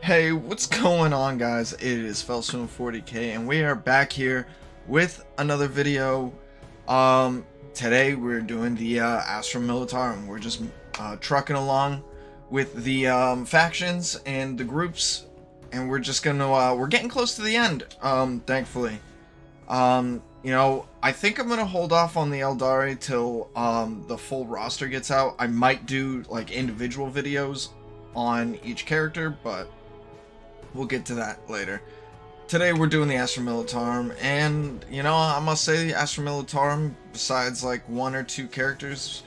Hey, what's going on, guys? It is Felswim40k, and we are back here with another video. Today we're doing the Astra Militarum. We're just trucking along with the factions and the groups, and we're just gonna we're getting close to the end. Thankfully, I think I'm gonna hold off on the Eldari till the full roster gets out. I might do like individual videos on each character, but we'll get to that later. Today we're doing the Astra Militarum, and I must say the Astra Militarum, besides like one or two characters,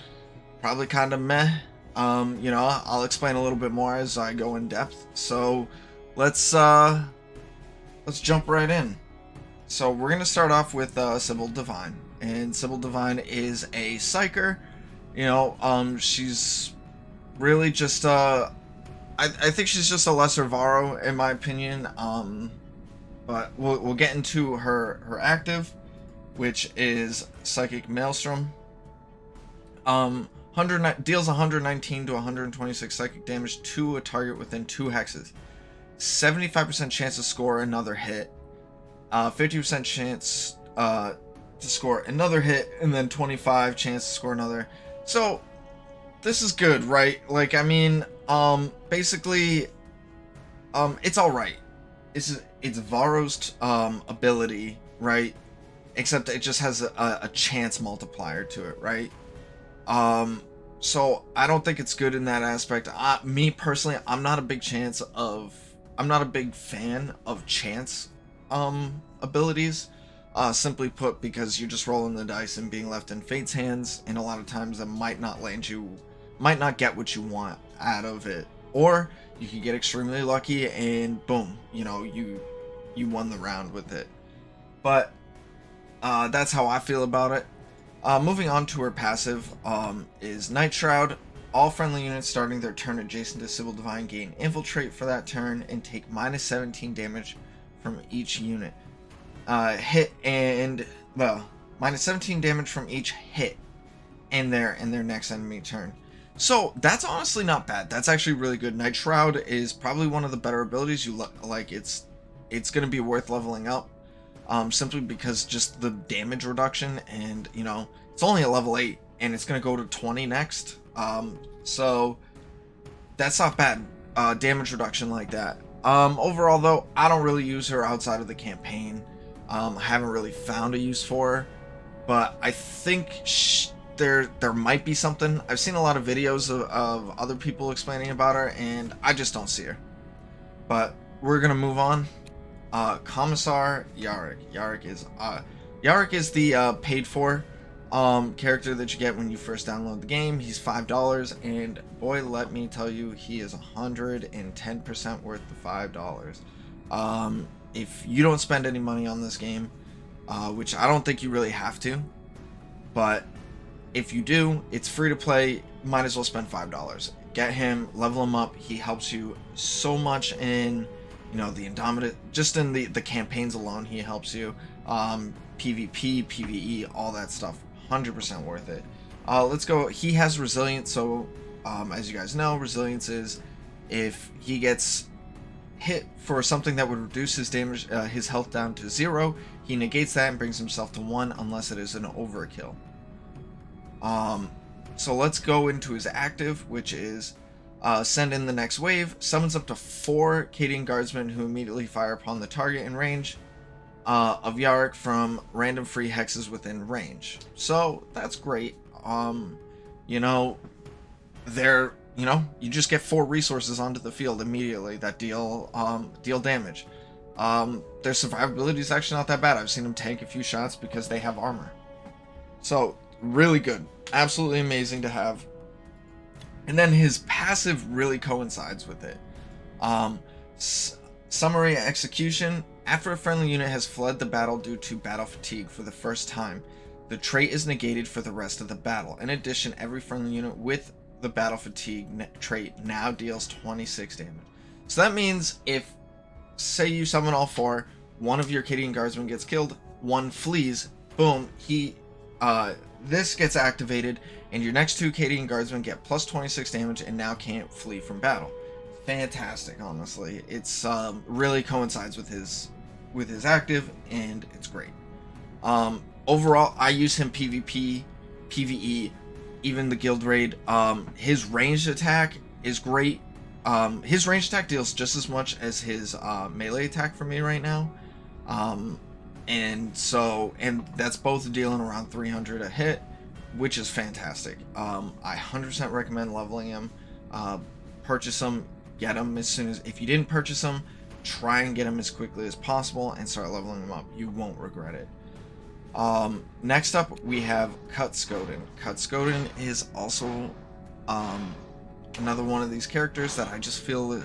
probably kind of meh. I'll explain a little bit more as I go in depth. So let's jump right in. So we're gonna start off with Sybil Divine, and Sybil Divine is a psyker. She's really just I think she's just a lesser Varro in my opinion, but we'll get into her active, which is Psychic Maelstrom. 100 deals 119 to 126 psychic damage to a target within 2 hexes. 75% chance to score another hit, 50% chance to score another hit, and then 25 chance to score another. So this is good, right? Like, I mean, basically, it's all right. It's Varro's ability, right? Except it just has a chance multiplier to it, right? So I don't think it's good in that aspect. Me personally, I'm not a big fan of chance abilities. Simply put, because you're just rolling the dice and being left in fate's hands, and a lot of times that might not get what you want out of it, or you could get extremely lucky and boom, you won the round with it. But that's how I feel about it. Moving on to her passive is Night Shroud. All friendly units starting their turn adjacent to Sybil Divine gain infiltrate for that turn and take minus 17 damage from each unit. Minus 17 damage from each hit in their next enemy turn. So that's honestly not bad. That's actually really good. Night Shroud is probably one of the better abilities. It's going to be worth leveling up, simply because just the damage reduction, and it's only a level 8 and it's going to go to 20 next. So that's not bad. Damage reduction like that. Overall though, I don't really use her outside of the campaign. I haven't really found a use for her, but I think there might be something. I've seen a lot of videos of other people explaining about her, and I just don't see her. But we're gonna move on. Commissar Yarrick. Yarrick is the paid for character that you get when you first download the game. He's $5, and boy, let me tell you, he is 110% worth the $5. If you don't spend any money on this game, which I don't think you really have to, but if you do, it's free to play. Might as well spend $5. Get him, level him up. He helps you so much in, the Indominate, just in the campaigns alone. He helps you. PvP, PvE, all that stuff. 100% worth it. Let's go. He has resilience, so as you guys know, resilience is if he gets hit for something that would reduce his damage, his health down to 0, he negates that and brings himself to 1 unless it is an overkill. So let's go into his active, which is send in the next wave. Summons up to 4 Cadian guardsmen who immediately fire upon the target in range of Yarrick from random free hexes within range. So that's great. You just get 4 resources onto the field immediately that deal damage. Their survivability is actually not that bad. I've seen them tank a few shots because they have armor. So really good, absolutely amazing to have. And then his passive really coincides with it. Summary execution. After a friendly unit has fled the battle due to battle fatigue for the first time, the trait is negated for the rest of the battle. In addition, every friendly unit with the battle fatigue trait now deals 26 damage. So that means if, say you summon all 4, one of your Cadian guardsmen gets killed, 1 flees, boom, this gets activated, and your next 2 Cadian guardsmen get plus 26 damage and now can't flee from battle. fantastic. Honestly, it's really coincides with his active, and it's great. Overall, I use him PvP, PvE, even the guild raid. His ranged attack is great. His ranged attack deals just as much as his melee attack for me right now. And that's both dealing around 300 a hit, which is fantastic. I 100% recommend leveling him. Purchase him, get him as soon as, if you didn't purchase him, try and get him as quickly as possible and start leveling him up. You won't regret it. Next up, we have Cutscoden. Cutscoden is also another one of these characters that I just feel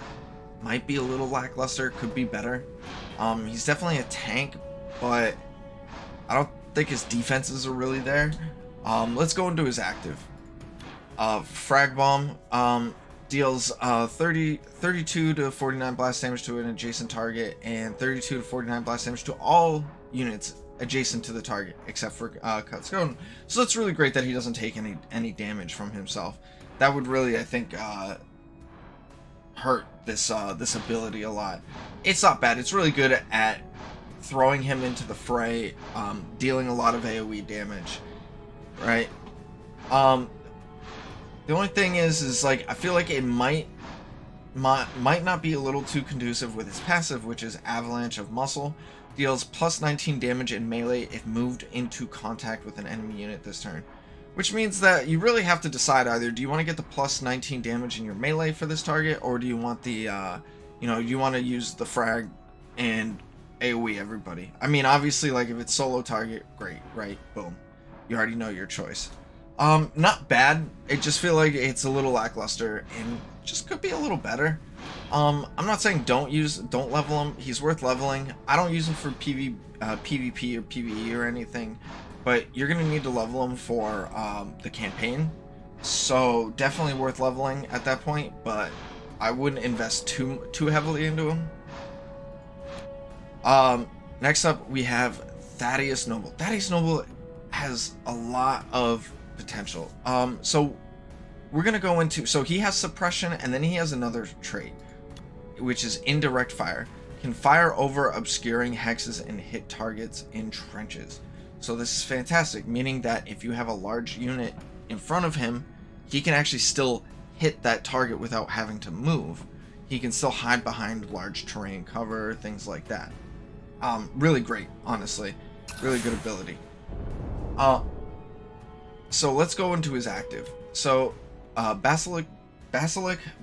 might be a little lackluster, could be better. He's definitely a tank, but I don't think his defenses are really there. Let's go into his active. Frag Bomb deals 32 to 49 blast damage to an adjacent target, and 32 to 49 blast damage to all units adjacent to the target, except for Cutscoden. So that's really great that he doesn't take any damage from himself. That would really, I think, hurt this ability a lot. It's not bad. It's really good at throwing him into the fray, dealing a lot of AoE damage, right? The only thing is like, I feel like it might not be a little too conducive with his passive, which is Avalanche of Muscle. Deals plus 19 damage in melee if moved into contact with an enemy unit this turn. Which means that you really have to decide either, do you want to get the plus 19 damage in your melee for this target, or do you want the, you want to use the frag and AoE everybody? I mean, obviously, like, if it's solo target, great, right? Boom. You already know your choice. Not bad. I just feel like it's a little lackluster and just could be a little better. I'm not saying don't level him. He's worth leveling. I don't use him for PvP or PvE or anything, but you're gonna need to level him for the campaign. So definitely worth leveling at that point, but I wouldn't invest too heavily into him. Next up we have Thaddeus Noble. Thaddeus Noble has a lot of potential. So we're gonna go into, so he has suppression, and then he has another trait, which is indirect fire. Can fire over obscuring hexes and hit targets in trenches. So this is fantastic, meaning that if you have a large unit in front of him, he can actually still hit that target without having to move. He can still hide behind large terrain cover, things like that. Really great, honestly. Really good ability. So let's go into his active. So, Basilic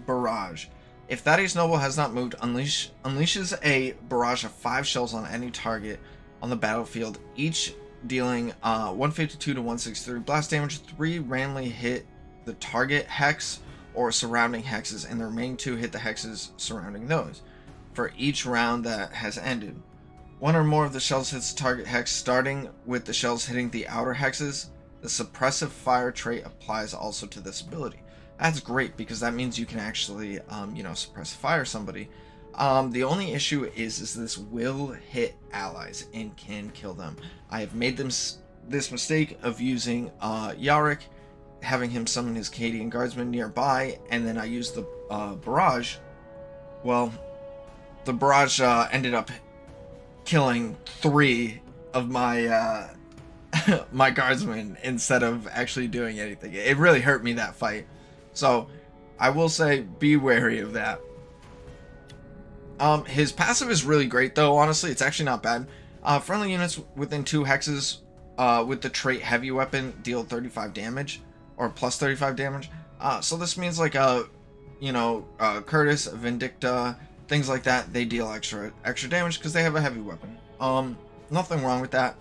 Barrage. If Thaddeus Noble has not moved, unleashes a barrage of 5 shells on any target on the battlefield, each dealing 152 to 163 blast damage. 3 randomly hit the target hex or surrounding hexes, and the remaining 2 hit the hexes surrounding those. For each round that has ended, 1 or more of the shells hits the target hex, starting with the shells hitting the outer hexes. The suppressive fire trait applies also to this ability. That's great, because that means you can actually, suppress fire somebody. The only issue is this will hit allies and can kill them. I have made this mistake of using Yarick, having him summon his Cadian Guardsman nearby, and then I used the barrage. Well, the barrage ended up killing 3 of my my guardsmen instead of actually doing anything. It really hurt me, that fight. So I will say, be wary of that. His passive is really great, though. Honestly, it's actually not bad. Friendly units within 2 hexes with the trait Heavy Weapon deal 35 damage, or plus 35 damage. So this means like Curtis, Vindicta, things like that, they deal extra damage because they have a heavy weapon. Nothing wrong with that.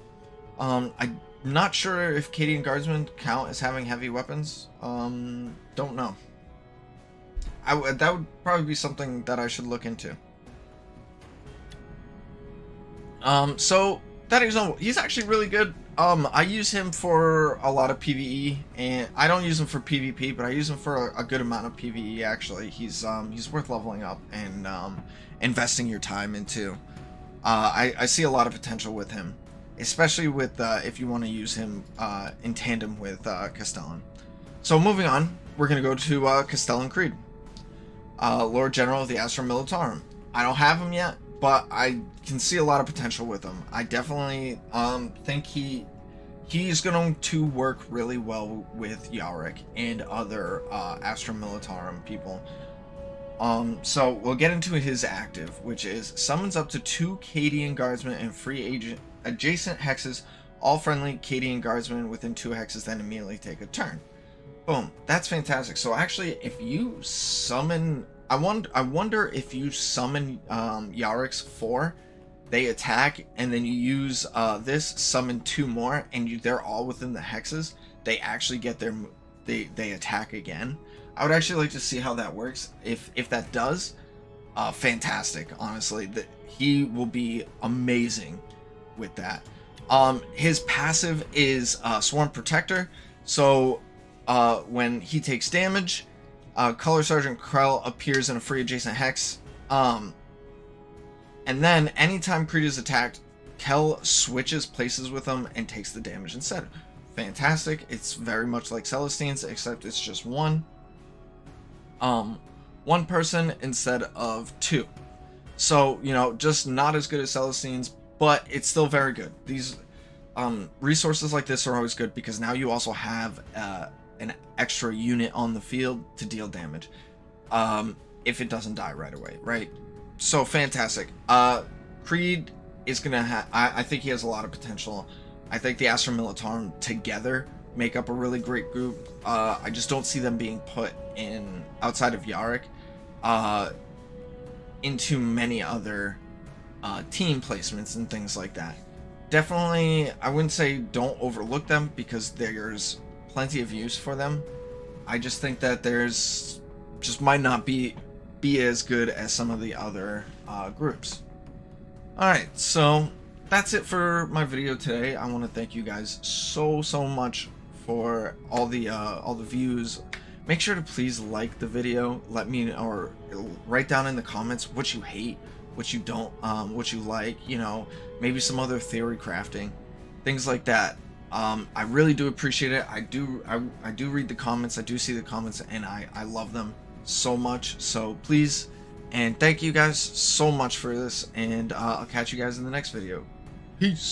I'm not sure if Cadian Guardsmen count as having heavy weapons. Don't know. That would probably be something that I should look into. So Thaddeus Noble, he's actually really good. I use him for a lot of PvE, and I don't use him for PvP, but I use him for a good amount of PvE. Actually, he's worth leveling up and investing your time into. I see a lot of potential with him, especially with if you want to use him in tandem with Castellan. So moving on, we're gonna go to Castellan Creed. Lord General of the Astra Militarum. I don't have him yet, but I can see a lot of potential with him. I definitely think he's going to work really well with Yarick and other Astra Militarum people. So we'll get into his active, which is summons up to 2 Cadian guardsmen and free agent adjacent hexes. All friendly Cadian guardsmen within 2 hexes then immediately take a turn. Boom, that's fantastic. So actually, if you summon, I wonder if you summon Yarick's 4, they attack, and then you use this, summon 2 more, and they're all within the hexes. They actually get their they attack again. I would actually like to see how that works. If that does, fantastic. Honestly, he will be amazing with that. His passive is Swarm Protector. So when he takes damage, Color Sergeant Krell appears in a free adjacent hex. And then anytime Creed is attacked, Kel switches places with him and takes the damage instead. Fantastic. It's very much like Celestine's, except it's just one person instead of 2. So, you know, just not as good as Celestine's, but it's still very good. These resources like this are always good because now you also have an extra unit on the field to deal damage if it doesn't die right away, right? So fantastic. Creed is gonna have, I think he has a lot of potential. I think the Astra Militarum together make up a really great group. I just don't see them being put in, outside of Yarick, into many other team placements and things like that. Definitely, I wouldn't say don't overlook them because there's plenty of use for them. I just think that there's just might not be as good as some of the other groups. Alright, so that's it for my video today. I want to thank you guys so much for all the views. Make sure to please like the video. Let me know, or write down in the comments what you hate, what you don't, what you like, you know, maybe some other theory crafting, things like that. I really do appreciate it. I do read the comments, I do see the comments, and I love them so much. So please, and thank you guys so much for this, and I'll catch you guys in the next video. Peace.